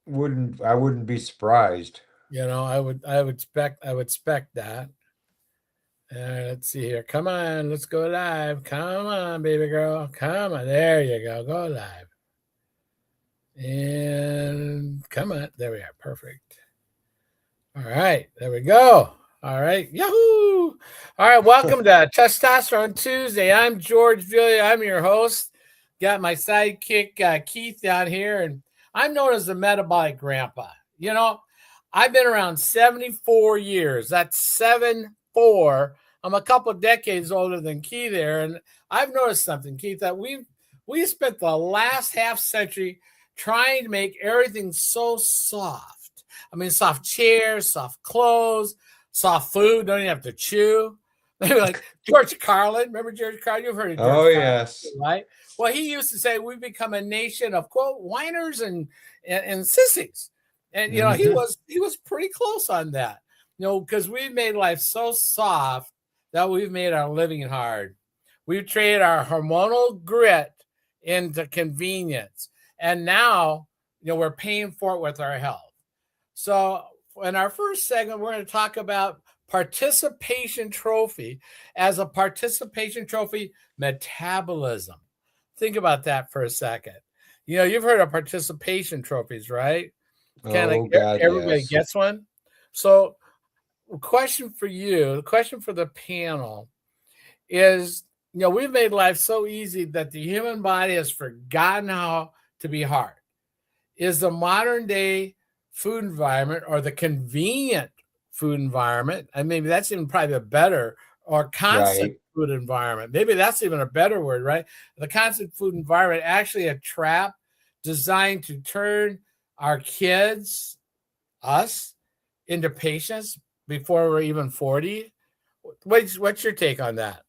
wouldn't be surprised. I would expect that. Let's see here. Come on, let's go live. Come on, baby girl. Come on. There you go. Go live. And come on. There we are. Perfect. All right. There we go. All right. Yahoo. All right. Welcome to Testosterone Tuesday. I'm George Villia. I'm your host. Got my sidekick, Keith, down here. And I'm known as the metabolic grandpa. I've been around 74 years. That's 7-4. I'm a couple of decades older than Keith there. And I've noticed something, Keith, that we spent the last half century trying to make everything so soft. I mean, soft chairs, soft clothes, soft food. Don't even have to chew. Maybe like George Carlin. Remember George Carlin? You've heard of George Carlin, Yes. right? Well, he used to say we've become a nation of, quote, whiners and sissies. And, he was pretty close on that, because we've made life so soft that we've made our living hard. We've traded our hormonal grit into convenience. And now, we're paying for it with our health. So in our first segment, we're going to talk about participation trophy as a participation trophy metabolism. Think about that for a second. You've heard of participation trophies, right? God, everybody yes. gets one. So the question for the panel is, we've made life so easy that the human body has forgotten how to be hard. Is the modern day food environment or the convenient food environment, and maybe that's even probably a better, or constant food environment, maybe that's even a better word, right? The constant food environment actually a trap designed to turn our kids, us, into patients before we're even 40. What's your take on that?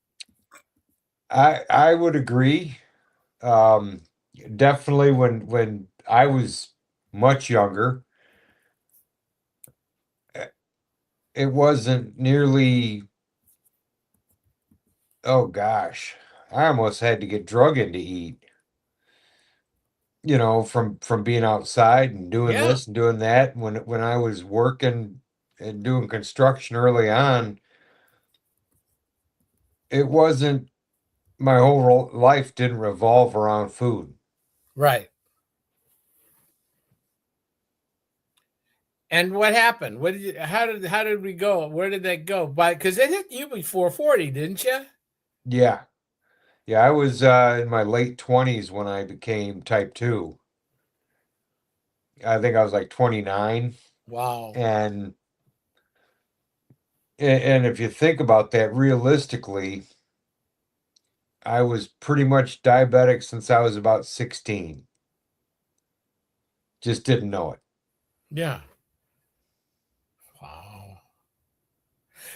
I would agree. Definitely when I was much younger, it wasn't nearly, oh gosh, I almost had to get drug in to eat. From being outside and doing this and doing that. When I was working and doing construction early on, it wasn't, my whole life didn't revolve around food. Right. And what happened? How did we go? Where did that go? Because it hit you before 40, didn't you? Yeah. Yeah, I was in my late 20s when I became type 2. I think I was like 29. Wow. And if you think about that realistically, I was pretty much diabetic since I was about 16. Just didn't know it. Yeah. Wow.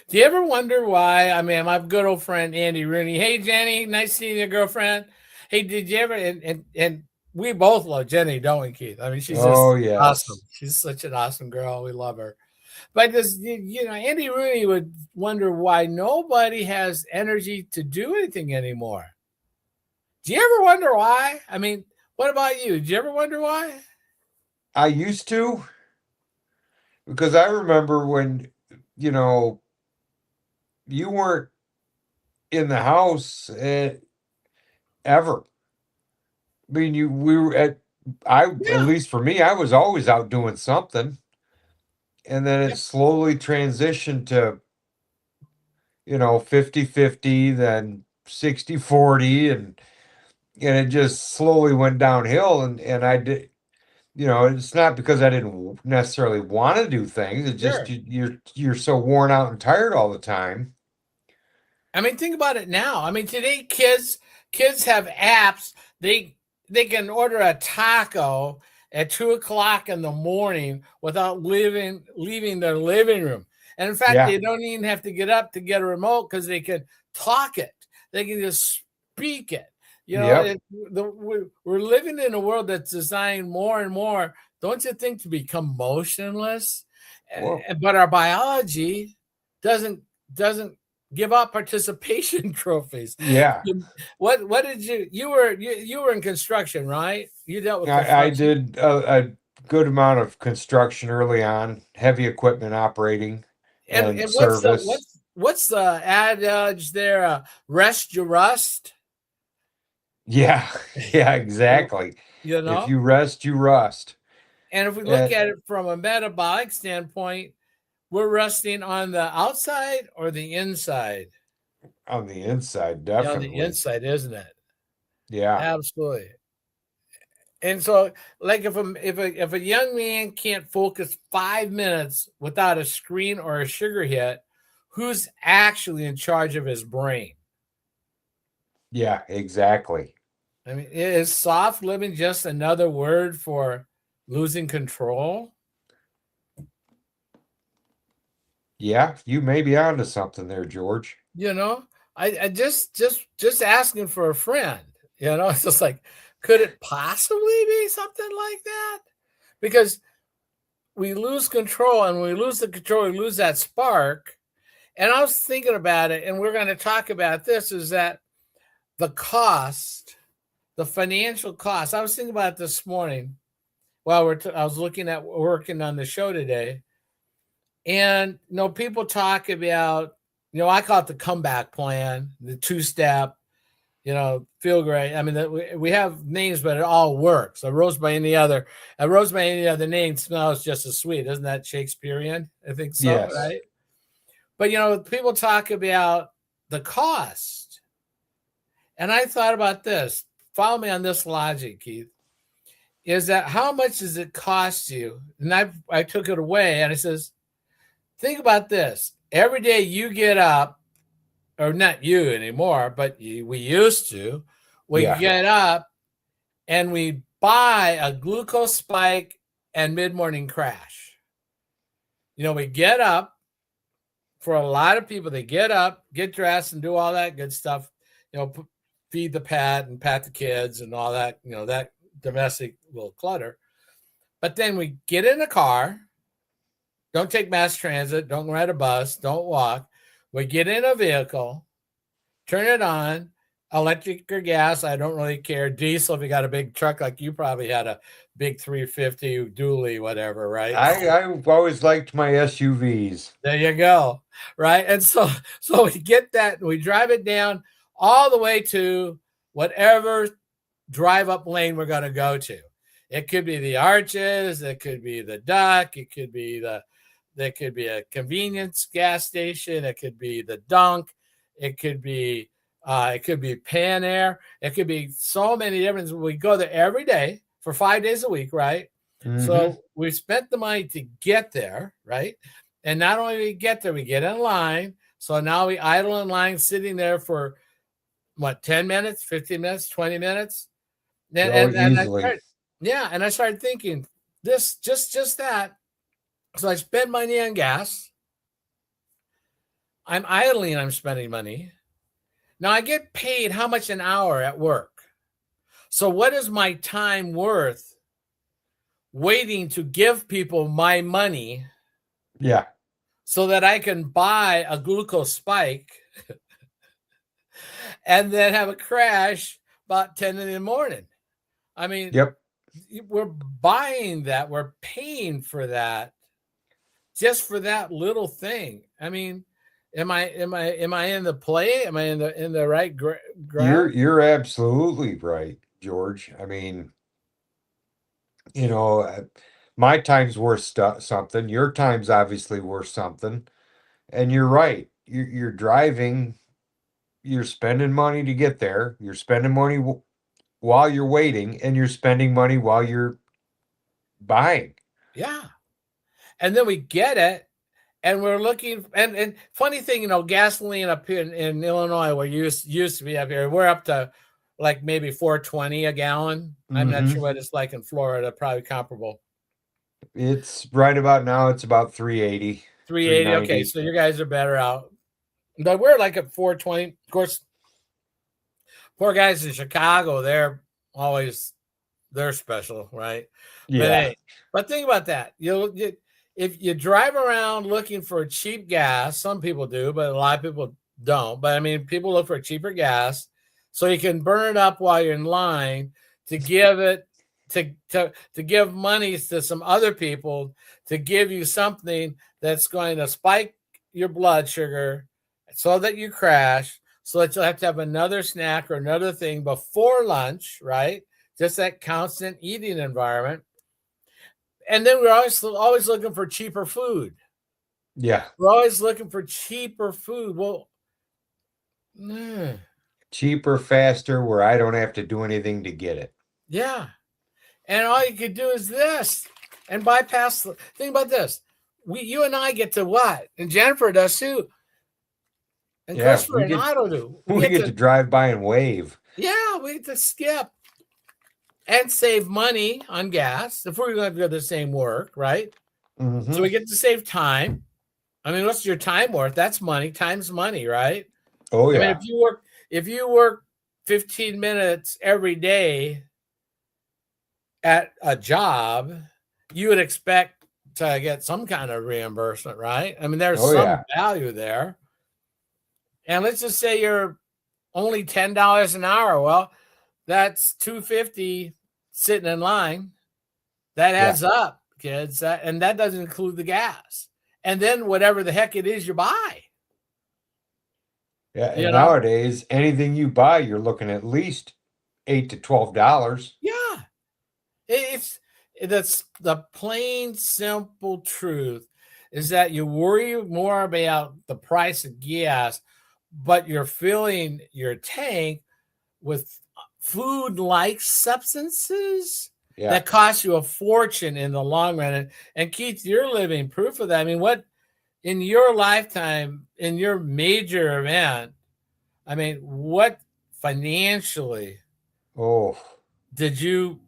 Do you ever wonder why? I mean, my good old friend Andy Rooney. Hey, Jenny, nice seeing your girlfriend. Hey, did you ever? And we both love Jenny, don't we, Keith? I mean, she's just awesome. Yes. She's such an awesome girl. We love her. But Andy Rooney would wonder why nobody has energy to do anything anymore. Do you ever wonder why? I mean, what about you? Do you ever wonder why? I used to, because I remember when, you weren't in the house ever. I mean, we were at least for me, I was always out doing something. And then it slowly transitioned to, 50-50, then 60-40, and it just slowly went downhill. And I did, it's not because I didn't necessarily want to do things. It's just you're so worn out and tired all the time. I mean, think about it now. I mean, today kids have apps. They can order a taco at 2:00 in the morning without leaving their living room. And in fact, they don't even have to get up to get a remote because they can talk it. They can just speak it. We're living in a world that's designed more and more, don't you think, to become motionless? But our biology doesn't give up participation trophies. Yeah. What did you were in construction, right? You dealt with construction. I did good amount of construction early on, heavy equipment operating and And what's the service. what's the adage there? Rest you rust. Yeah, yeah, exactly. You If know. you rest, you rust. And if we look And at it from a metabolic standpoint, we're resting on the outside or the inside. on the inside, Yeah, on the definitely. inside, isn't it? Yeah, Absolutely. And so, like, if a young man can't focus 5 minutes without a screen or a sugar hit, who's actually in charge of his brain? yeah, exactly. I mean, is soft living just another word for losing control? Yeah, you may be onto something there, George. You know, I just asking for a friend. You know, it's just like, could it possibly be something like that? Because we lose control, and when we lose the control, we lose that spark. And I was thinking about it, and we're going to talk about this, is that the cost, the financial cost. I was thinking about it this morning while I was looking at working on the show today. And, people talk about, I call it the comeback plan, the two-step, feel great. I mean, we have names, but it all works. A rose by any other name smells just as sweet. Isn't that Shakespearean? I think so, Yes. right? But people talk about the cost. And I thought about this. Follow me on this logic, Keith. Is that how much does it cost you? And I took it away and I says, think about this. Every day you get up, or not you anymore, but we used to. We Yeah. get up and we buy a glucose spike and mid-morning crash. We get up. For a lot of people, they get up, get dressed, and do all that good stuff. Feed the pet and pat the kids and all that. That domestic little clutter. But then we get in a car. Don't take mass transit. Don't ride a bus. Don't walk. We get in a vehicle, turn it on, electric or gas. I don't really care. Diesel, if you got a big truck like you probably had a big 350 dually, whatever, right? I've always liked my SUVs. There you go. Right. And so we get that and we drive it down all the way to whatever drive up lane we're going to go to. It could be the Arches, it could be the Duck, there could be a convenience gas station, it could be the Dunk, it could be Pan Air, it could be so many different. We go there every day for 5 days a week, right? Mm-hmm. So we spent the money to get there, right? And not only do we get there, we get in line. So now we idle in line, sitting there for what, 10 minutes, 15 minutes, 20 minutes. Oh, And easily. I started thinking this, just that. So I spend money on gas. I'm idling, I'm spending money. Now I get paid how much an hour at work. So what is my time worth waiting to give people my money Yeah. so that I can buy a glucose spike and then have a crash about 10 in the morning? I mean, Yep. we're buying that, we're paying for that just for that little thing. I mean, am I in the play? Am I in the right ground? You're absolutely right, George. I mean, you know, uh, my time's worth something. Your time's obviously worth something. And you're right. You're driving. You're spending money to get there. You're spending money while you're waiting, and you're spending money while you're buying. Yeah. And then we get it, and we're looking, and funny thing, gasoline up here in Illinois, where used to be up here, we're up to like maybe 4.20 a gallon. I'm not Hmm. sure what it's like in Florida, probably comparable. It's right about now. It's about 380, 380. Okay, 390. so you guys are better out. But we're like at 4.20. Of course, poor guys in Chicago, they're special, right? But Yeah. hey, but think about that. If you drive around looking for cheap gas, some people do, but a lot of people don't. But I mean, people look for cheaper gas so you can burn it up while you're in line to give it to give money to some other people to give you something that's going to spike your blood sugar so that you crash, so that you'll have to have another snack or another thing before lunch, right? Just that constant eating environment. And then we're always looking for cheaper food. Yeah. We're always looking for cheaper food. Well, mm, Cheaper, faster, where I don't have to do anything to get it. yeah. And all you could do is this and bypass. Think about this. You and I get to what? And Jennifer does too. And Yeah, Christopher and Otto do. We we get get to to, drive by and wave. yeah, we get to skip and save money on gas if we're going to do the same work, right? So Hmm. we get to save time. I mean, what's your time worth? That's money. Time's money, right? Oh I mean, yeah. if you work 15 minutes every day at a job, you would expect to get some kind of reimbursement, right? I mean, there's Oh some yeah. value there. And let's just say you're only $10 an hour. Well, that's $2.50 sitting in line. That Yeah. adds up, kids. And that doesn't include the gas. And then whatever the heck it is you buy, Yeah. you And know? nowadays, anything you buy, you're looking at least $8 to $12. Yeah. It's that's the plain simple truth is that you worry more about the price of gas, but you're filling your tank with food like substances Yeah. that cost you a fortune in the long run. And Keith, you're living proof of that. I mean, what in your lifetime, in your major event, I mean, what financially Oh, did you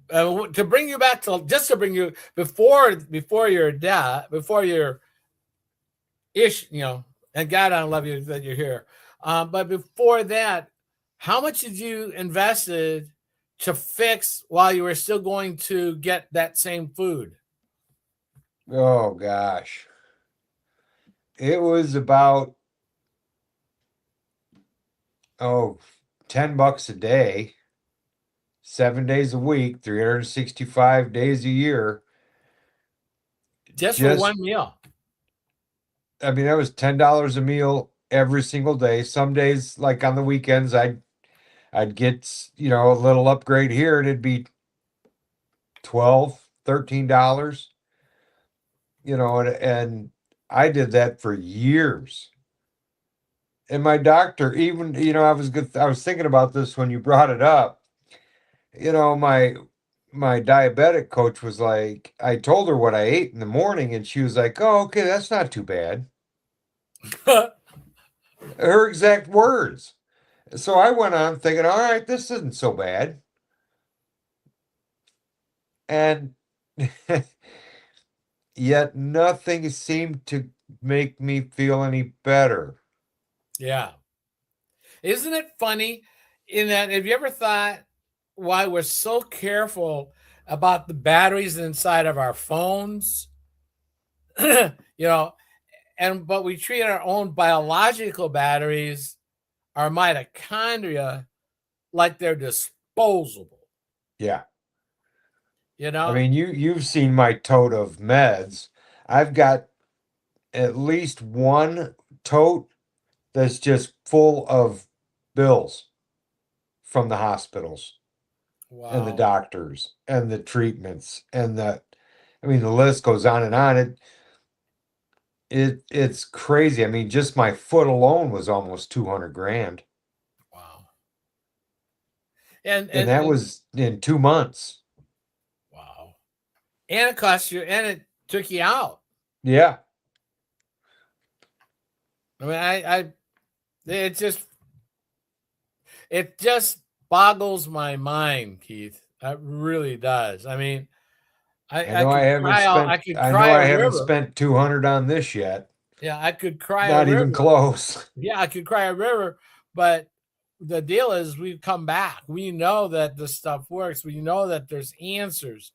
to bring you back to just to bring you before your death, before your ish, and God, I love you that you're here. But before that, how much did you invested to fix while you were still going to get that same food? oh gosh. It was about, oh, $10 a day, 7 days a week, 365 days a year. Just for one Just, meal. I mean, that was $10 a meal every single day. Some days, like on the weekends, I'd get, a little upgrade here and it'd be 12, $13, and I did that for years. And my doctor, even, I was thinking about this when you brought it up. My diabetic coach was like, I told her what I ate in the morning, and she was like, "Oh, okay, that's not too bad." Her exact words. So I went on thinking, all right, this isn't so bad. And yet nothing seemed to make me feel any better. Yeah. Isn't it funny in that have you ever thought why we're so careful about the batteries inside of our phones? you know, but we treat our own biological batteries, our mitochondria, like they're disposable. Yeah. You I know? mean, you've seen my tote of meds. I've got at least one tote that's just full of bills from the hospitals and the Wow. doctors and the treatments and the list goes on and on. It's crazy. I mean, just my foot alone was almost 200 grand. Wow. And And and that and was in 2 months. wow. And it cost you and it took you out. Yeah. I mean, it just it just boggles my mind, Keith. It really does. I mean, I know I haven't I spent could I know cry I a haven't river. spent 200 on this yet. Yeah, I could cry a Not even river. close. Yeah, I could cry a river, but the deal is we come back. We know that this stuff works. We know that there's answers.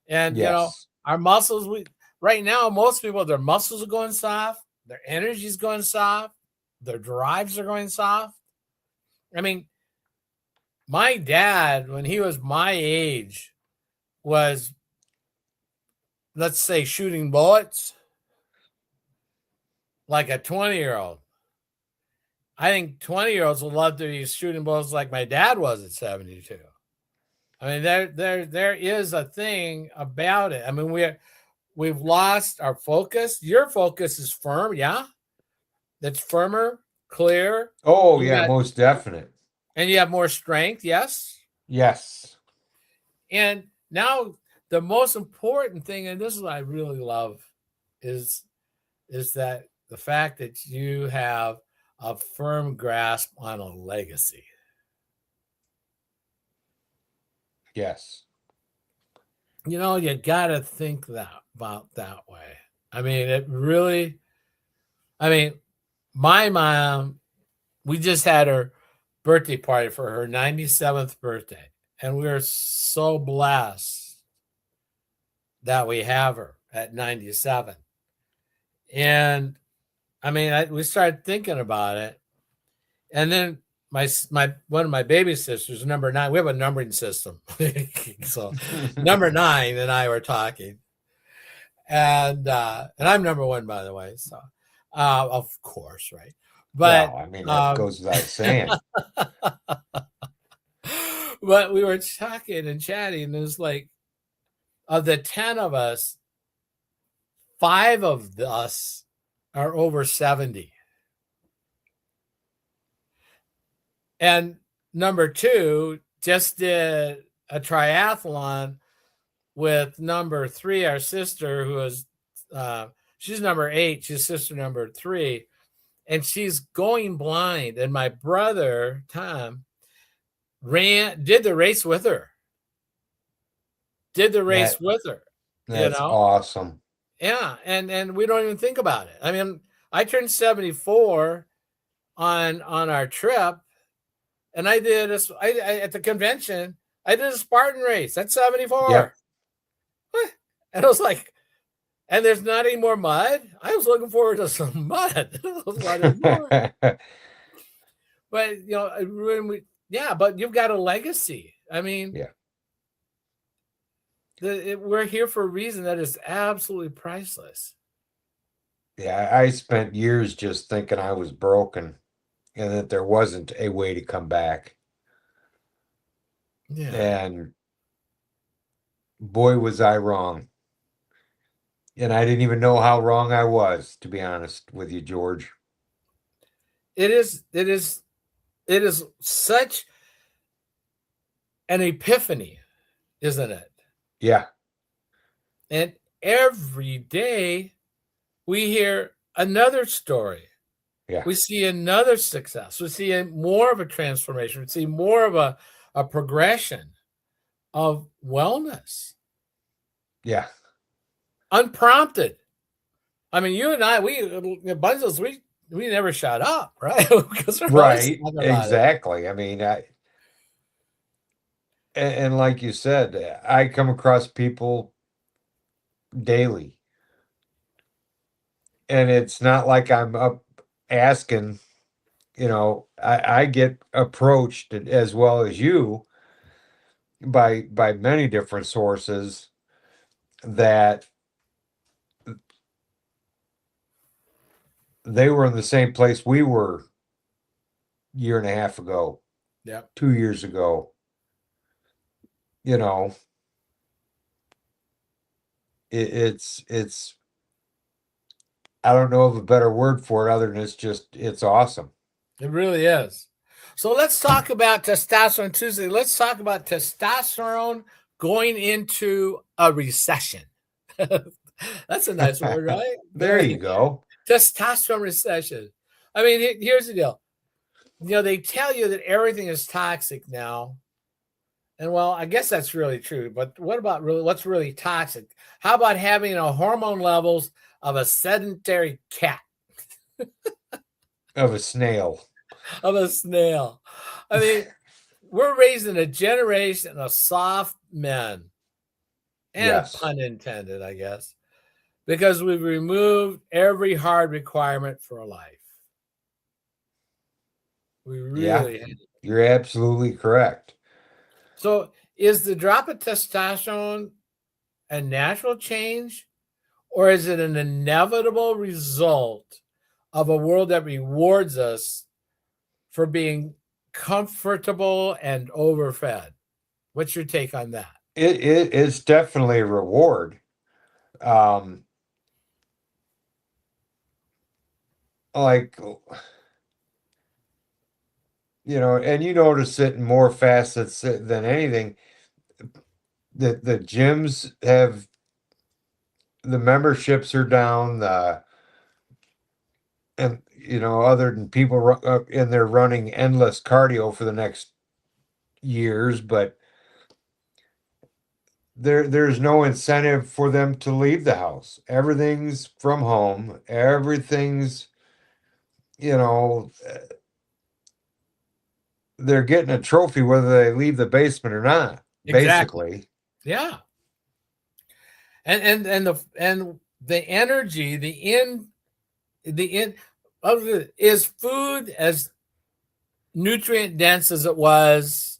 And Yes. our muscles, we right now, most people, their muscles are going soft, their energy's going soft, their drives are going soft. I mean, my dad, when he was my age, was, let's say, shooting bullets like a 20-year-old. I think 20-year-olds would love to be shooting bullets like my dad was at 72. I mean, there is a thing about it. I mean, we've lost our focus. Your focus is firm, yeah. That's firmer, clear. Oh, You yeah, got, most definite. and you have more strength, yes. Yes. And now the most important thing, and this is what I really love, is that the fact that you have a firm grasp on a legacy. Yes. You know, you got to think about that way. I mean, it really, I mean, my mom, we just had her birthday party for her 97th birthday. And we're so blessed that we have her at 97. And I mean, we started thinking about it. And then my one of my baby sisters, number 9, we have a numbering system. So number 9 and I were talking. And I'm number 1, by the way. So of course, right. But Well, I mean, that goes without saying. but we were talking and chatting, and it was like, of the 10 of us, 5 of us are over 70. And number 2 just did a triathlon with number 3, our sister, who is she's number 8, she's sister number 3, and she's going blind. And my brother Tom did the race with her. That You that's know, awesome. yeah, and we don't even think about it. I mean, I turned 74 on our trip, and I did at the convention. I did a Spartan race. That's 74. Yep. And I was like, and there's not any more mud. I was looking forward to some mud. I was wanting more. But yeah, but you've got a legacy. I mean, Yeah. we're here for a reason that is absolutely priceless. Yeah, I spent years just thinking I was broken and that there wasn't a way to come back. Yeah, And boy, was I wrong. And I didn't even know how wrong I was, to be honest with you, George. it is. It is such an epiphany, isn't it? Yeah. And every day we hear another story. Yeah. We see another success. We see more of a transformation. We see more of a progression of wellness, Yeah. unprompted. I mean, you and I, Bundles, we never shut up, right? Because we're always Right. talking about it. Exactly. I mean, and like you said, I come across people daily, and it's not like I'm up asking, I get approached as well as you by many different sources that they were in the same place we were year and a half ago, Yeah, 2 years ago. You know, it's I don't know of a better word for it other than it's awesome. it really is. So let's talk about testosterone Tuesday. Let's talk about testosterone going into a recession. That's a nice word, right? There you go. Testosterone recession. I mean, here's the deal. They tell you that everything is toxic now. And well, I guess that's really true. But what's really toxic? How about having a hormone levels of a sedentary cat, Of a snail. of a snail? I mean, we're raising a generation of soft men, and Yes. pun intended, I guess, because we've removed every hard requirement for life. We Yeah. really You're absolutely correct. So is the drop of testosterone a natural change, or is it an inevitable result of a world that rewards us for being comfortable and overfed? What's your take on that? It is definitely a reward. Um, like, and you notice it in more facets than anything. The gyms have the memberships are down. And other than people in there running endless cardio for the next years, but there's no incentive for them to leave the house. Everything's from home. Everything's, you know, they're getting a trophy whether they leave the basement or not, Exactly. basically. Yeah. And the energy, the in of the is food as nutrient dense as it was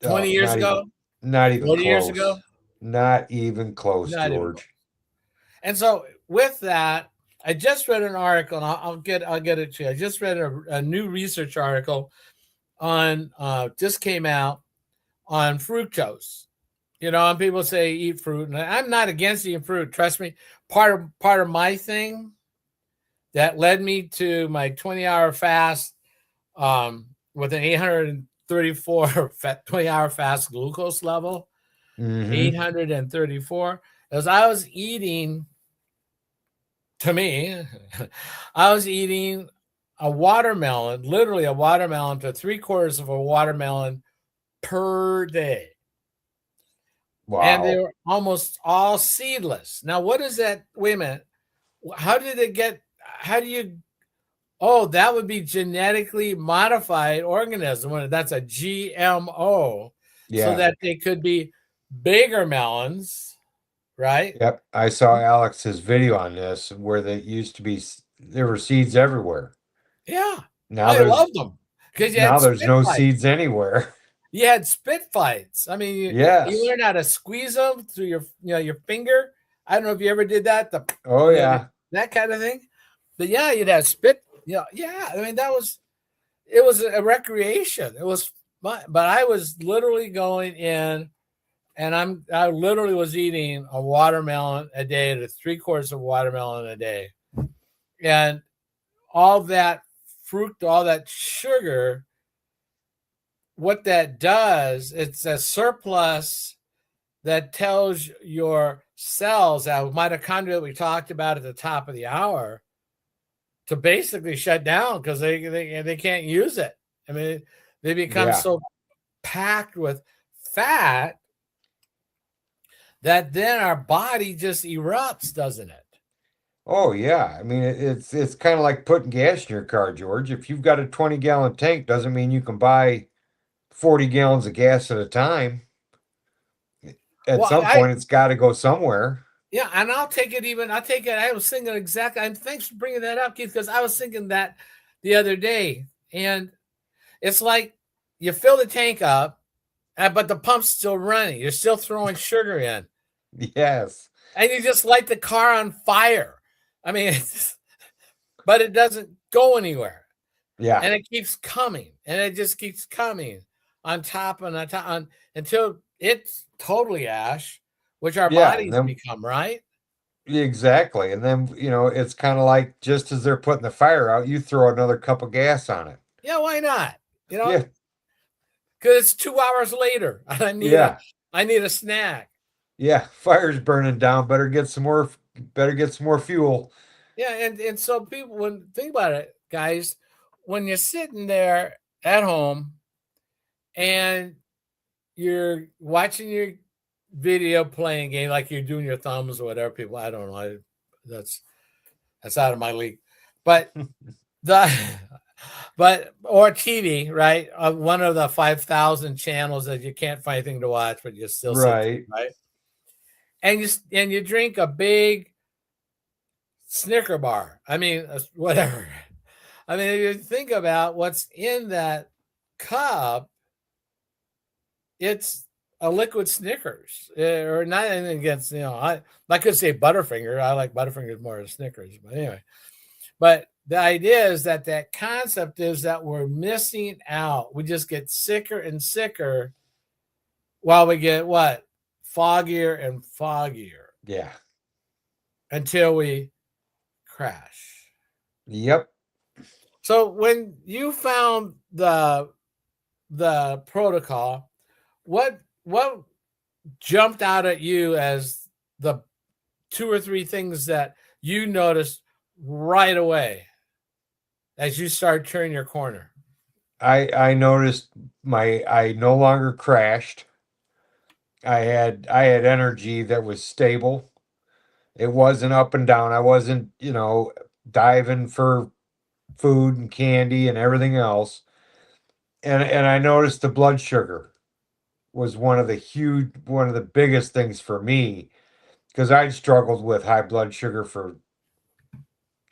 20 years Not ago, even, not even 40 years close. ago? Not even close, Not even close. George. And so with that, I just read an article, and I'll get it to you. I just read a new research article on just came out on fructose. And people say eat fruit, and I'm not against eating fruit. Trust me. Part of my thing that led me to my 20-hour fast with an 834 20-hour fast glucose level, Mm-hmm. 834, as I was eating, to me, I was eating a watermelon, literally a watermelon to 3/4 of a watermelon per day. And they Wow. were almost all seedless. Now, what is that? Wait a minute. How did it get? How do you? Oh, that would be genetically modified organism. That's a GMO, so Yeah. that they could be bigger melons, right? Yep. I saw Alex's video on this where they used to be, there were seeds everywhere. Yeah, Now I there's love them because you now had there's spit no fights. seeds anywhere. You had spit fights. I mean, you Yes. learn how to squeeze them through your finger. I don't know if you ever did that. Oh You know, yeah. that kind of thing. But yeah, you'd have spit. Yeah. I mean, it was a recreation. It was fun, but I was literally going in, and I literally was eating a watermelon a day to 3/4 of watermelon a day, and all that fruit, all that sugar. What that does, it's a surplus that tells your cells, that mitochondria that we talked about at the top of the hour, to basically shut down because they can't use it. I mean, they become Yeah. so packed with fat that then our body just erupts, doesn't it? Oh yeah. I mean it's kind of like putting gas in your car, George. If you've got a 20-gallon tank, doesn't mean you can buy 40 gallons of gas at a time. At Well, some I point it's got to go somewhere. yeah, and I'll take it even. I take it. I was thinking exactly. And thanks for bringing that up, Keith, because I was thinking that the other day, and it's like you fill the tank up, but the pump's still running. You're still throwing sugar in, Yes. and you just light the car on fire. I mean, but it doesn't go anywhere, Yeah. and it keeps coming, and it just keeps coming on top and on top until it's totally ash, which our Yeah, and bodies then become, right? exactly. And then, it's kind of like just as they're putting the fire out, you throw another cup of gas on it. Yeah, why not? You know, Yeah. because it's 2 hours later, and Yeah. I need a snack. Yeah. Fire's burning down. Better get some more fuel. Yeah, and so people, when think about it, guys, when you're sitting there at home and you're watching your video playing game, like you're doing your thumbs or whatever, people, I don't know, that's that's out of my league, but the but or TV, right? One of the 5,000 channels that you can't find anything to watch, but you still sit Right. through, right? And you drink a big Snicker bar. I mean, whatever. I mean, if you think about what's in that cup, it's a liquid Snickers, or not anything against, I could say Butterfinger. I like Butterfingers more than Snickers, but anyway. But the idea is that concept is that we're missing out. We just get sicker and sicker while we get what? Foggier and foggier Yeah. until we crash. Yep. So when you found the protocol, what jumped out at you as the two or three things that you noticed right away as you start turning your corner? I noticed I no longer crashed. I had energy that was stable. It wasn't up and down. I wasn't, diving for food and candy and everything else. And I noticed the blood sugar was one of the biggest things for me because I'd struggled with high blood sugar for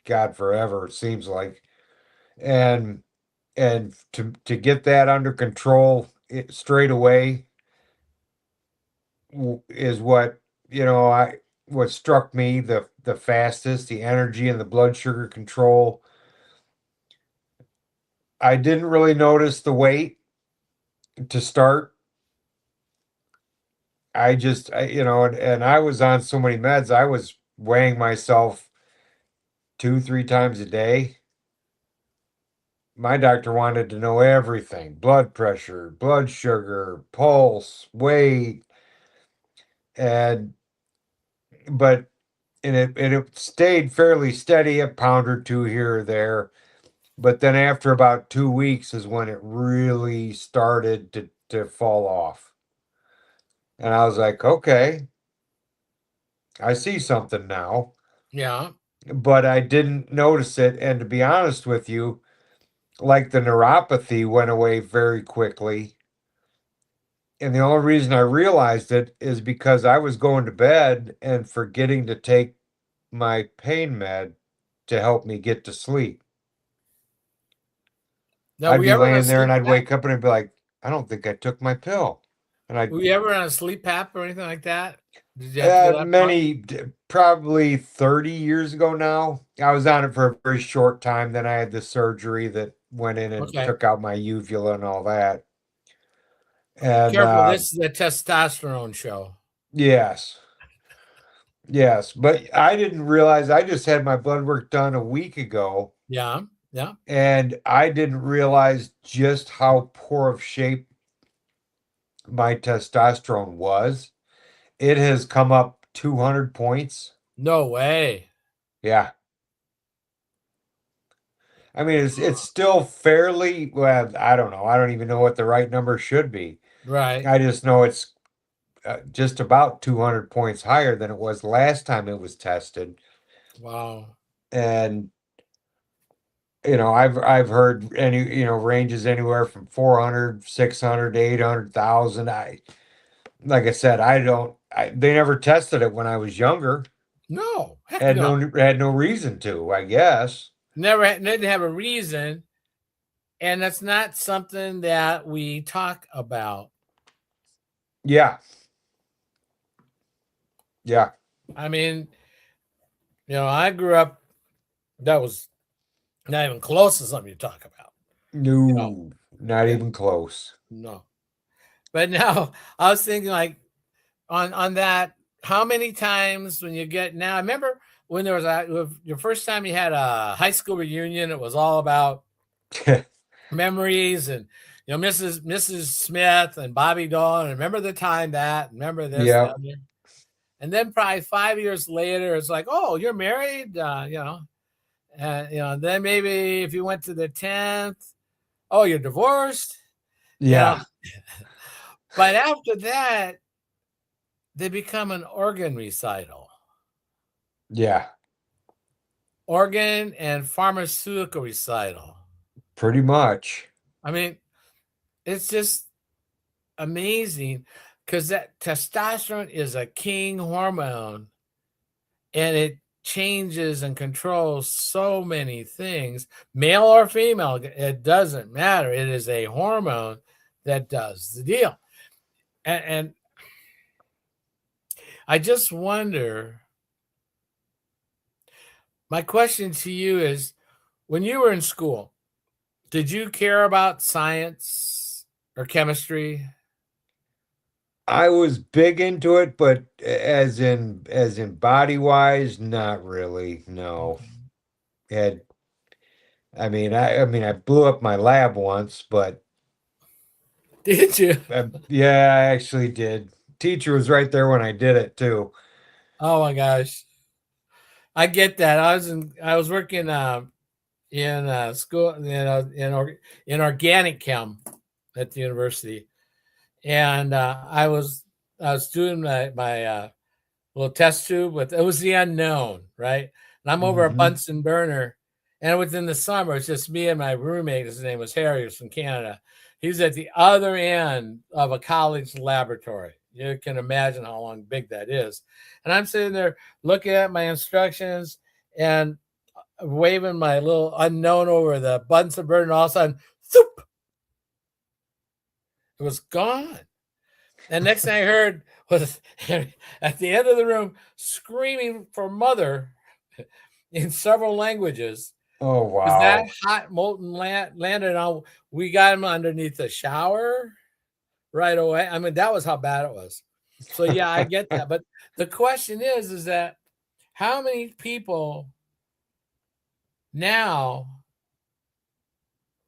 God forever, it seems like. And to get that under control straight away is what struck me the fastest, the energy and the blood sugar control. I didn't really notice the weight to start. And I was on so many meds, I was weighing myself 2, 3 times a day. My doctor wanted to know everything: blood pressure, blood sugar, pulse, weight, and but and it stayed fairly steady, a pound or two here or there. But then after about 2 weeks is when it really started to fall off. And I was like, okay, I see something now. Yeah. But I didn't notice it. And to be honest with you, like the neuropathy went away very quickly. And the only reason I realized it is because I was going to bed and forgetting to take my pain med to help me get to sleep. Now, I'd were you be ever on a laying there and sleep I'd app? wake up and I'd be like, I don't think I took my pill. And Were you ever on a sleep app or anything like that? Did you have to go that far? probably 30 years ago now. I was on it for a very short time. Then I had the surgery that went in and Okay. took out my uvula and all that. And Careful. This is a testosterone show. yes, yes. But I didn't realize I just had my blood work done a week ago. Yeah. Yeah. And I didn't realize just how poor of shape my testosterone was. It has come up 200 points. No way. Yeah. I mean, it's still fairly, well, I don't know. I don't even know what the right number should be. Right. I just know it's just about 200 points higher than it was last time it was tested. Wow. And I've heard ranges anywhere from 400, 600, 800,000. Like I said, they never tested it when I was younger. No. Heck no. Had no reason to, I guess. Didn't have a reason. And that's not something that we talk about. Yeah. Yeah. I mean, I grew up, that was not even close to something you talk about. No, not Yeah. even close. No. But now I was thinking, like, on that, how many times when you get now, I remember when there was your first time you had a high school reunion, it was all about memories and Mrs. Smith and Bobby Dahl, and remember the time that, remember this, Yeah. that, and then probably 5 years later, it's like, oh, you're married, then maybe if you went to the 10th, oh, you're divorced, you know. Yeah. But after that, they become an organ recital. Yeah. Organ and pharmaceutical recital. Pretty much. I mean, it's just amazing because that testosterone is a king hormone and it changes and controls so many things, male or female. It doesn't matter. It is a hormone that does the deal. And I just wonder. My question to you is, when you were in school, did you care about science or chemistry? I was big into it, but as in body wise, not really. No. Mhm. Had I blew up my lab once, but Did you? yeah, I actually did. Teacher was right there when I did it too. Oh my gosh, I get that. I was working in school in organic chem at the university, and I was doing my little test tube with it was the unknown, right? And I'm over a Hmm. Bunsen burner, and within the summer, it's just me and my roommate. His name was Harry. He was from Canada. He's at the other end of a college laboratory. You can imagine how long big that is. And I'm sitting there looking at my instructions and waving my little unknown over the Bunsen burner. And all of a sudden, zoop, it was gone. And next thing I heard was at the end of the room screaming for mother in several languages Oh because that wow. hot molten landed on. We got him underneath the shower right away. I mean, that was how bad it was. So yeah, I get that. But the question is that how many people now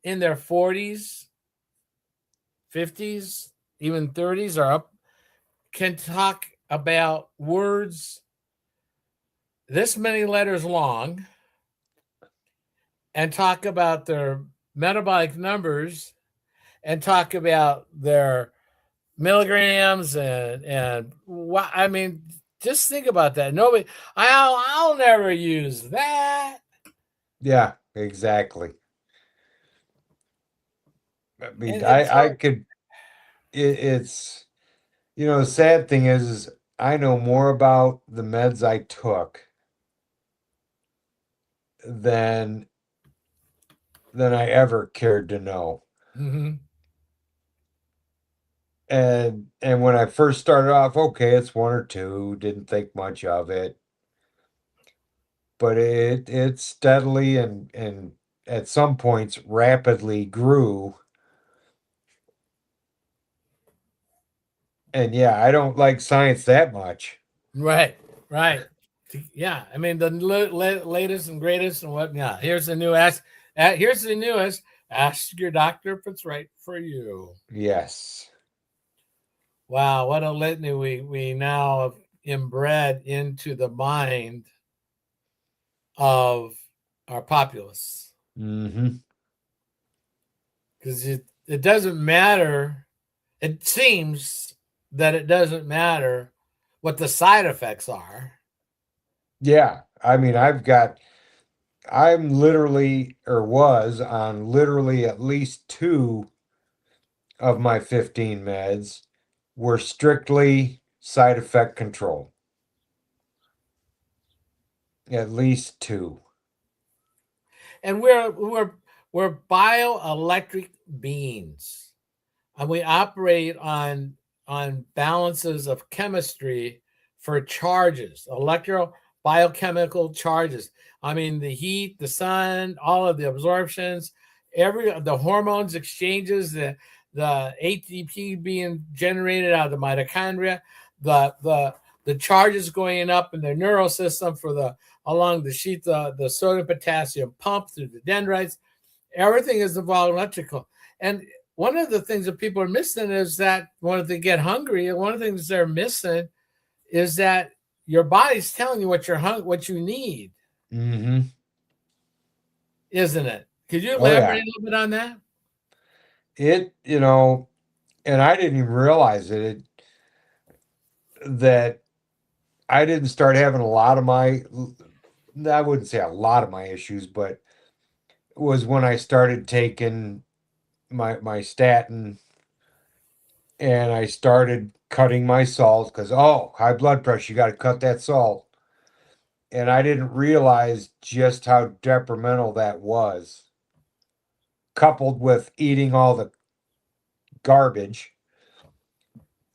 in their 40s, 50s, even 30s are up can talk about words this many letters long and talk about their metabolic numbers and talk about their milligrams and what I mean, just think about that. Nobody, I'll never use that. Yeah, exactly. I mean, And I so, could it's the sad thing is I know more about the meds I took than I ever cared to know. mhm. And when I first started off, okay, it's one or two, didn't think much of it, but it steadily and at some points rapidly grew. And yeah, I don't like science that much. Right, right. Yeah, I mean the latest and greatest and what? Yeah, here's the new ask. Here's the newest. Ask your doctor if it's right for you. Yes. Wow, what a litany we now have inbred into the mind of our populace. Hmm. Because it doesn't matter. It seems that it doesn't matter what the side effects are. Yeah. I'm literally or was on literally at least two of my 15 meds were strictly side effect control. At least two. And we're bioelectric beings. And we operate on balances of chemistry for charges, electro biochemical charges. I mean, the heat, the sun, all of the absorptions, every the hormones exchanges, the ATP being generated out of the mitochondria, the charges going up in the neural system for the along the sheet, the sodium potassium pump through the dendrites. Everything is involved electrical. And one of the things that people are missing is that when they get hungry, and one of the things they're missing is that your body's telling you what you need, Hmm. isn't it? Could you Oh elaborate yeah. a little bit on that? And I didn't even realize that I didn't start having a lot of I wouldn't say a lot of my issues, but it was when I started taking my statin and I started cutting my salt because, oh, high blood pressure, you got to cut that salt. And I didn't realize just how detrimental that was, coupled with eating all the garbage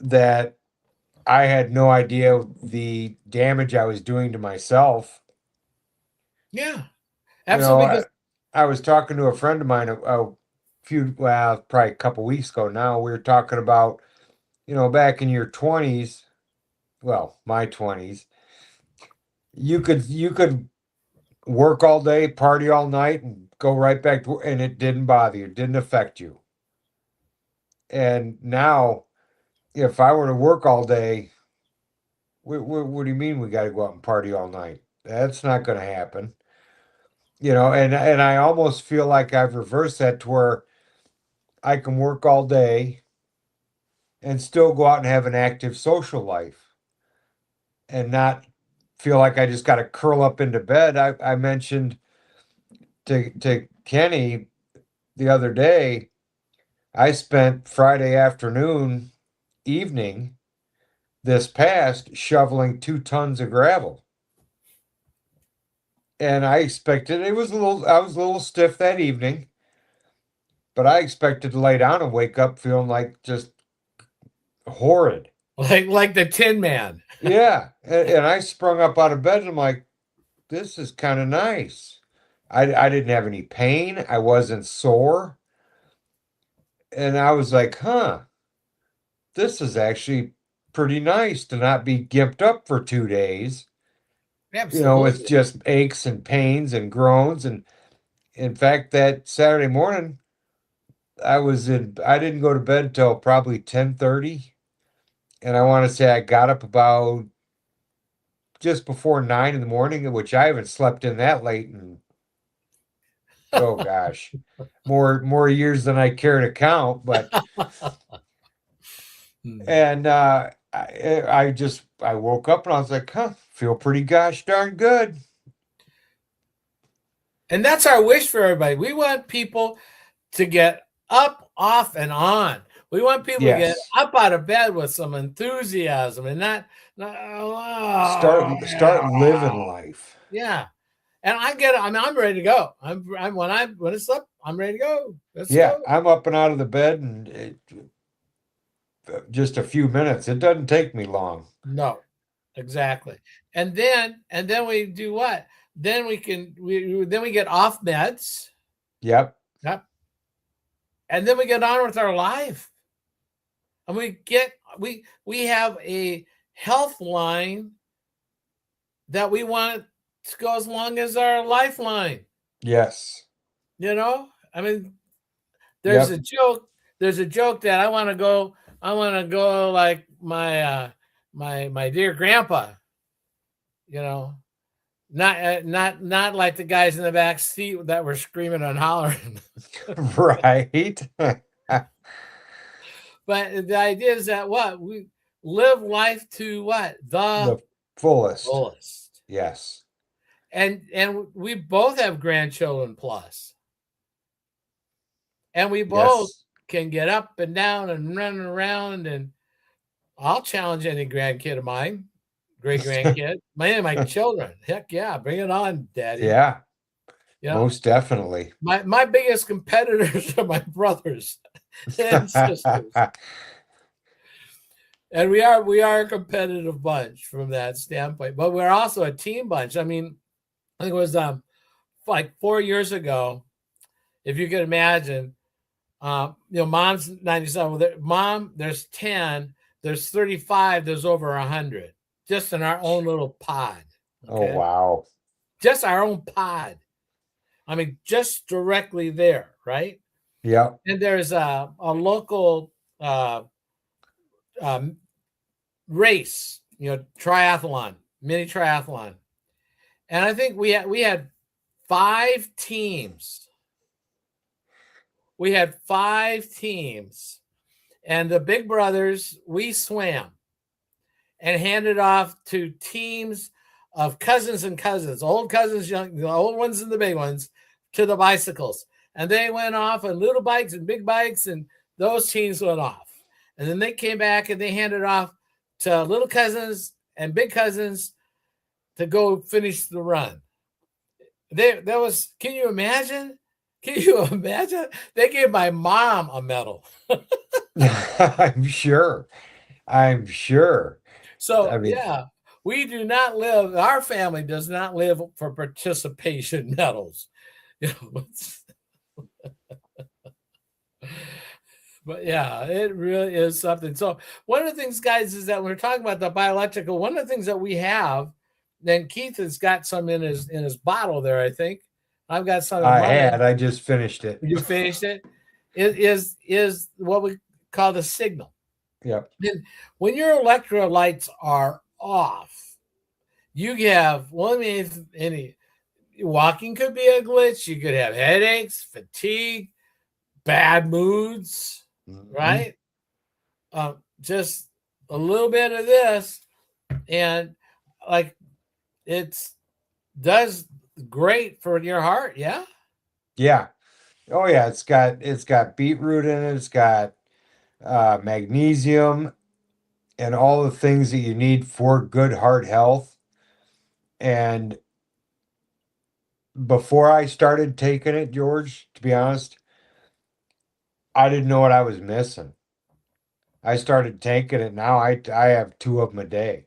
that I had no idea the damage I was doing to myself. Yeah, You know, absolutely. Because I was talking to a friend of mine a few, well, probably a couple weeks ago now. We were talking about, back in your 20s, well, my 20s, you could work all day, party all night, and go right back to, and it didn't bother you, it didn't affect you. And now, if I were to work all day, what do you mean we got to go out and party all night? That's not going to happen. And I almost feel like I've reversed that to where I can work all day and still go out and have an active social life and not feel like I just got to curl up into bed. I mentioned to Kenny the other day, I spent Friday afternoon, evening, this past shoveling 2 tons of gravel. And I expected I was a little stiff that evening, but I expected to lay down and wake up feeling like just horrid. like the Tin Man. Yeah. And I sprung up out of bed and I'm like, this is kind of nice. I didn't have any pain. I wasn't sore. And I was like, huh, this is actually pretty nice to not be gimped up for 2 days, with Absolutely. just aches and pains and groans. And in fact, that Saturday morning, I didn't go to bed till probably 10:30. And I want to say I got up about just before 9 in the morning, which I haven't slept in that late. And oh gosh, more years than I care to count. But Hmm. and I woke up and I was like, huh, feel pretty gosh darn good. And that's our wish for everybody. We want people to get up, off, and on. We want people to get Yes. up out of bed with some enthusiasm and not Start living life. yeah. And I get it. I mean, I'm ready to go. I'm when it's up, I'm ready to go. Let's Yeah, go. I'm up and out of the bed and just a few minutes. It doesn't take me long. No, exactly. And then we do what? Then we get off meds. Yep. Yep. And then we get on with our life. And we have a health line that we want to go as long as our lifeline. Yes. I mean, there's a Yep. joke. There's a joke that I want to go. I want to go like my dear grandpa. You know, not like the guys in the back seat that were screaming and hollering. Right. But the idea is that what we live life to what the The fullest. fullest. Yes. And we both have grandchildren plus, and we both Yes. can get up and down and run around. And I'll challenge any grandkid of mine, great grandkid, my children. Heck yeah, bring it on, daddy. Yeah, You know, most definitely. my biggest competitors are my brothers and sisters, and we are a competitive bunch from that standpoint. But we're also a team bunch. I mean, I think it was like 4 years ago, if you could imagine. Mom's 97. Well, mom, there's 10, there's 35, there's over 100, just in our own little pod. Oh, Okay, wow. just our own pod. I mean, just directly there, right? Yep. And there's a local uh, um, race, triathlon, mini triathlon, and I think we had 5 teams. We had 5 teams, and the big brothers, we swam and handed off to teams of cousins and cousins, old cousins, young, the old ones and the big ones, to the bicycles. And they went off on little bikes and big bikes, and those teams went off. And then they came back and they handed off to little cousins and big cousins to go finish the run. That was, can you imagine? Can you imagine? They gave my mom a medal. I'm sure. I'm sure. So I mean, yeah, we do not live. Our family does not live for participation medals. You know, but yeah, it really is something. So one of the things, guys, is that when we're talking about the biological, one of the things that we have, then Keith has got some in his bottle there, I think. I've got some in mine. I just finished it. You finished it. It is what we call the signal. Yep. And when your electrolytes are off, you have, well, I mean, any walking could be a glitch. You could have headaches, fatigue, bad moods, Mhm. right? Just a little bit of this, and like it's does great for your heart. Yeah. Yeah. Oh yeah, it's got beetroot in it. It's got magnesium and all the things that you need for good heart health. And before I started taking it, George, to be honest, I didn't know what I was missing. I started taking it. Now I have two of them a day.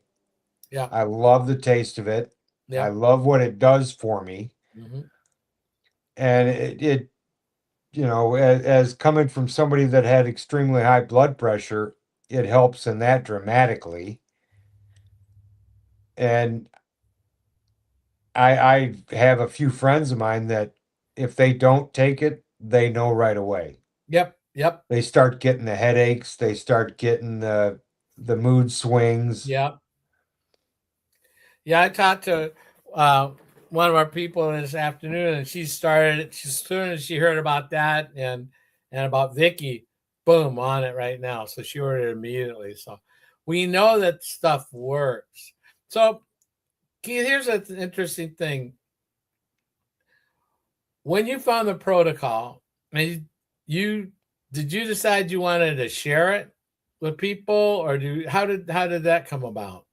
Yeah. I love the taste of it. I Yeah. love what it does for me. Mm-hmm. And it as coming from somebody that had extremely high blood pressure, it helps in that dramatically. And I have a few friends of mine that if they don't take it, they know right away. Yep. Yep. They start getting the headaches, they start getting the mood swings. Yep. Yeah. I talked to uh, one of our people this afternoon, and she started. As soon as she heard about that and about Vicky, boom, on it right now. So she ordered it immediately. So we know that stuff works. So Keith, here's an interesting thing. When you found the protocol, and you did you decide you wanted to share it with people, or how did that come about?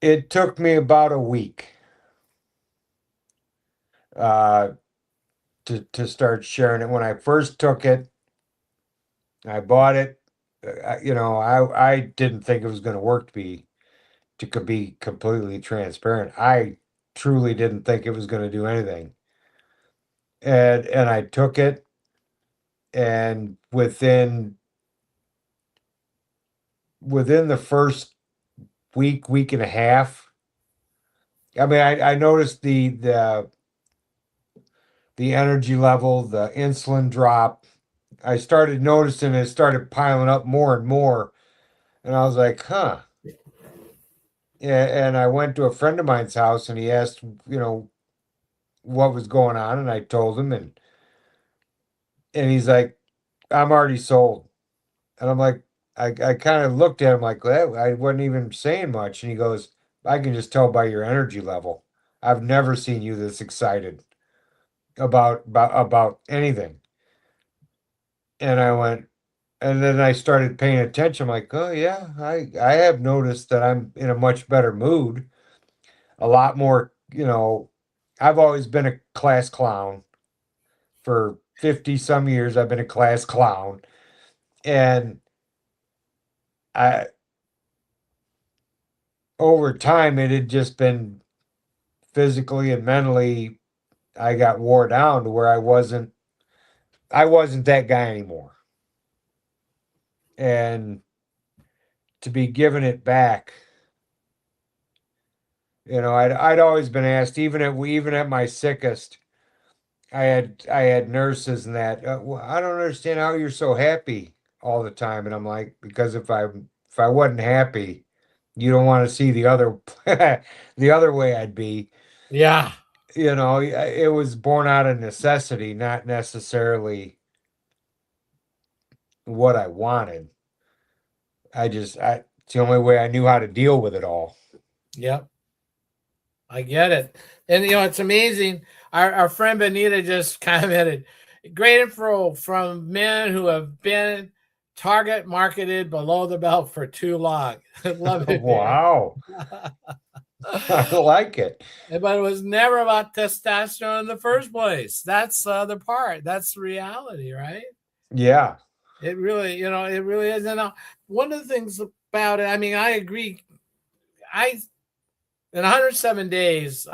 It took me about a week uh, to start sharing it. When I first took it, I bought it. I didn't think it was going to work to could be completely transparent. I truly didn't think it was going to do anything. And I took it, and within the first week and a half, I mean, I noticed the energy level, the insulin drop. I started noticing it started piling up more and more, and I was like, huh. And I went to a friend of mine's house, and he asked, what was going on, and I told him, and he's like, I'm already sold. And I'm like, I kind of looked at him like that. I wasn't even saying much. And he goes, I can just tell by your energy level. I've never seen you this excited about anything. And I went, and then I started paying attention. I'm like, oh yeah, I have noticed that I'm in a much better mood. A lot more, I've always been a class clown for 50 some years. I've been a class clown. And I over time it had just been physically and mentally I got wore down to where I wasn't that guy anymore. And to be giving it back, I'd always been asked, even at my sickest, I had nurses and that. Well, I don't understand how you're so happy all the time. And I'm like, because if I wasn't happy, you don't want to see the other the other way I'd be. Yeah. It was born out of necessity, not necessarily what I wanted. It's the only way I knew how to deal with it all. Yep. I get it. And it's amazing. Our friend Benita just commented, great info from men who have been target marketed below the belt for too long. Love it, man. Wow. I like it. But it was never about testosterone in the first place. That's the other part. That's the reality, right? Yeah. It really is. And one of the things about it, I mean, I agree. in 107 days,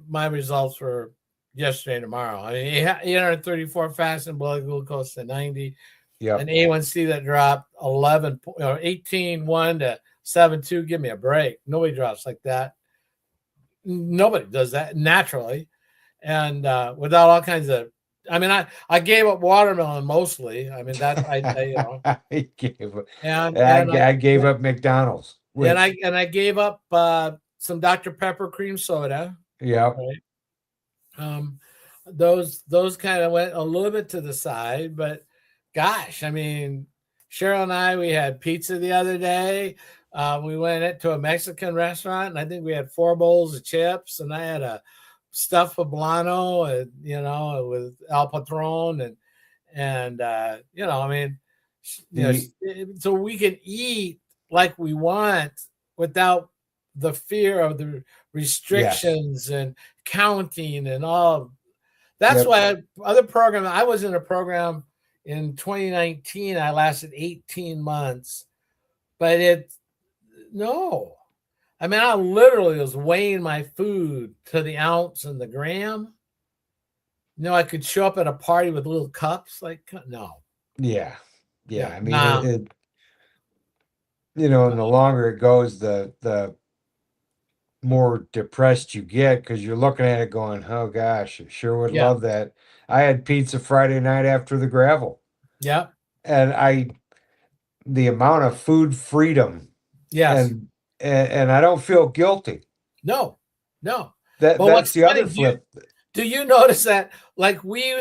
my results were yesterday and tomorrow. I mean, 834 fasting blood glucose to 90, an Yep. A1C that dropped 11 or 18.1 to 7.2. Give me a break. Nobody drops like that. Nobody does that naturally, and without all kinds of. I mean, I gave up watermelon mostly. I mean that I gave up, and I gave up McDonald's, which, I gave up some Dr. Pepper cream soda. yep, Right. Um, those kind of went a little bit to the side, but gosh, I mean, Cheryl and I, we had pizza the other day. We went to a Mexican restaurant, and I think we had 4 bowls of chips, and I had a stuffed poblano, and with El Patron, and I mean, the so we can eat like we want without the fear of the yes, restrictions and counting and all. That's yep, why other program. I was in a program in 2019. I lasted 18 months, but no. I mean, I literally was weighing my food to the ounce and the gram. I could show up at a party with little cups. Like, no, yeah, yeah. yeah, I mean, nah, and the longer it goes, the more depressed you get because you're looking at it going, oh gosh, I sure would yeah, love that. I had pizza Friday night after the gravel, yeah, and the amount of food freedom, yes, and and I don't feel guilty. no, no. But That's what's the funny? other flip. Do you notice that? Like we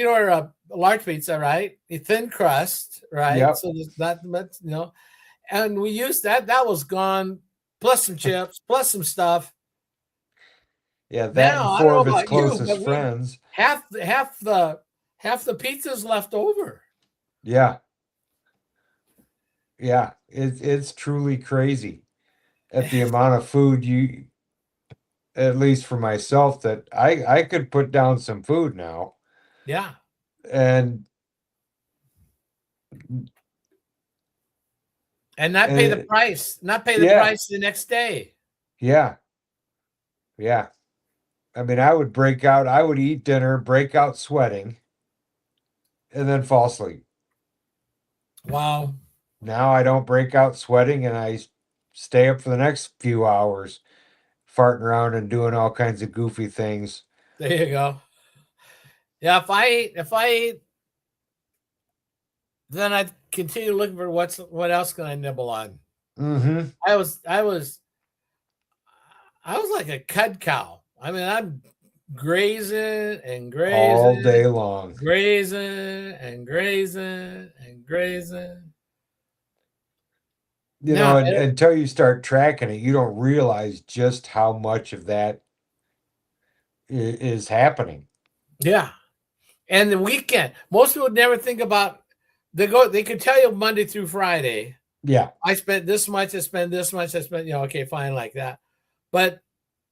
order a large pizza, right? A thin crust, right? Yep. So there's not much. And we used that. That was gone, plus some chips, plus some stuff. Yeah, that and Now I don't four know of its about you, closest but we friends. half the pizza's left over. Yeah, yeah. It's truly crazy at the amount of food you, at least for myself, that I could put down some food now. Yeah, And and not pay the uh, price. Not pay the yeah, price the next day. yeah, yeah. I mean, I would break out, I would eat dinner, break out sweating, and then fall asleep. Wow, Now I don't break out sweating and stay up for the next few hours, farting around and doing all kinds of goofy things. there you go. Yeah, if I eat, then I continue looking for what else can I nibble on. Mm-hmm. I was like a cud cow. I mean, I'm grazing and All grazing, day long. grazing and grazing and grazing. Now, Until you start tracking it, you don't realize just how much of that is happening. yeah, and the weekend. Most people would never think about. They could tell you Monday through Friday. Yeah. I spent this much. I spent this much. I spent. Okay, fine, like that. But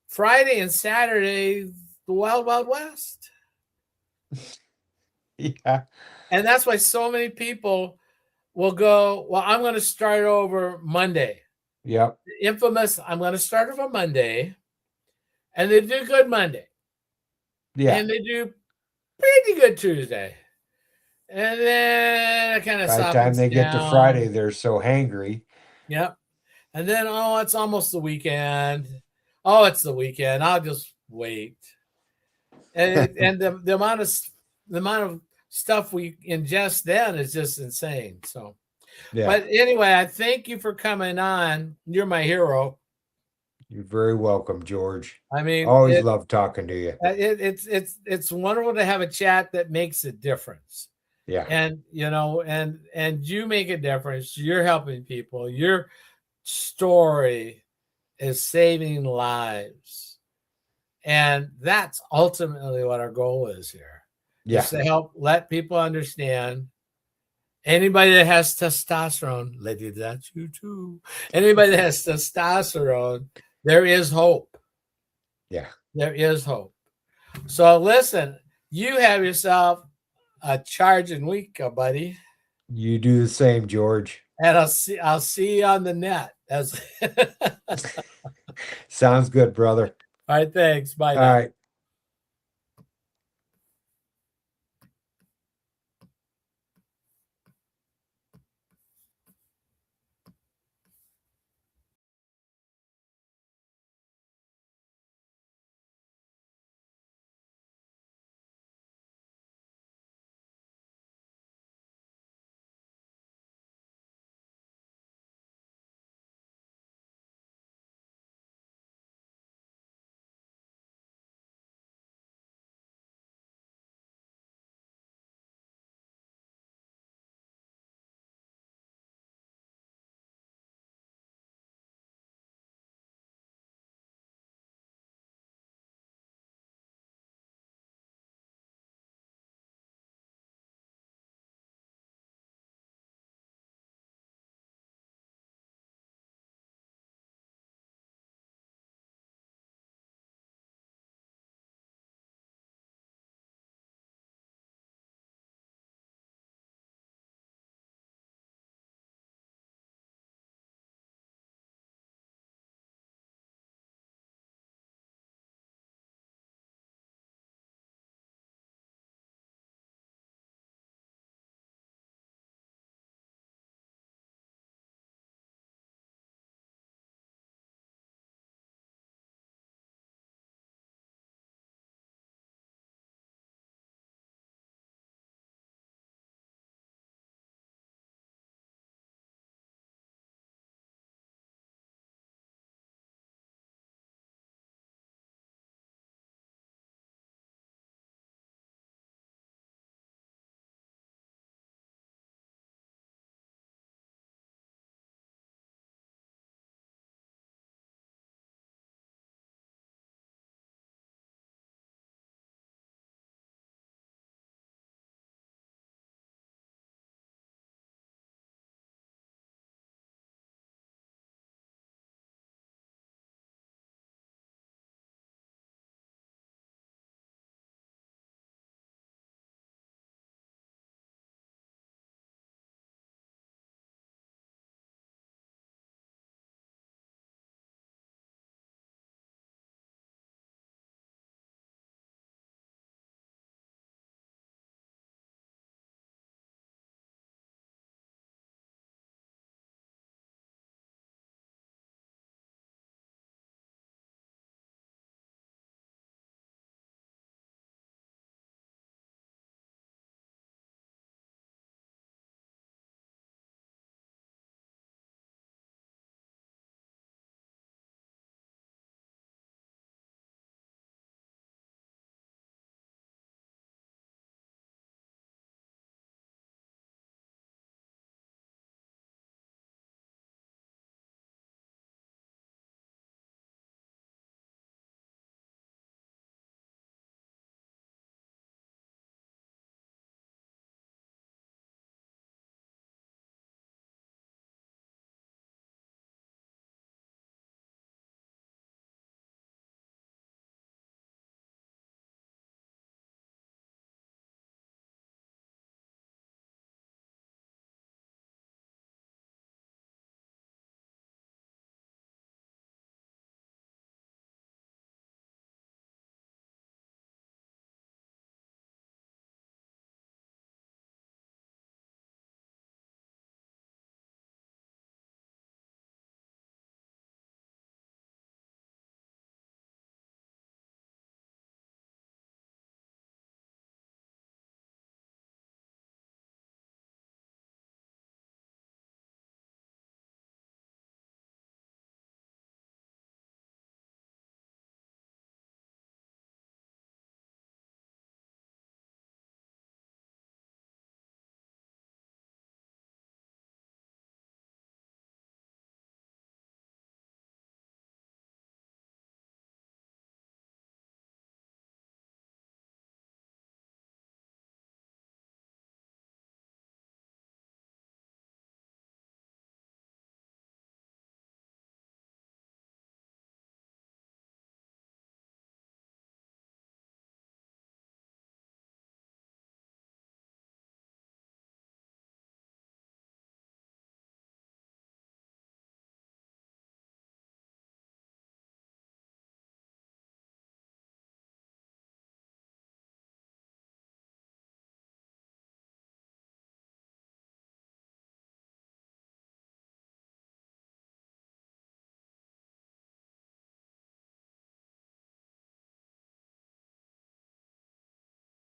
Friday and Saturday, the wild, wild west. Yeah. And that's why so many people will go, well, I'm going to start over Monday. Yep. Infamous, I'm going to start over Monday. And they do good Monday. Yeah. And they do pretty good Tuesday. And then it kind of By the time softens they get to Friday, down. they're so hangry. Yep. And then, oh, it's almost the weekend. Oh, it's the weekend. I'll just wait. And the amount of stuff we ingest then is just insane. So, Yeah. but anyway, I thank you for coming on. You're my hero. You're very welcome, George. I mean, Always love talking to you. it's wonderful to have a chat that makes a difference. Yeah. And and you make a difference. You're helping people. Your story is saving lives. And that's ultimately what our goal is here. Yeah. Is to help let people understand. Anybody that has testosterone, lady, that's you too. Anybody that has testosterone, there is hope. Yeah. There is hope. So listen, you have yourself a charging week, buddy. You do the same, George. And I'll see you on the net. As Sounds good, brother. All right, thanks. Bye All now. right.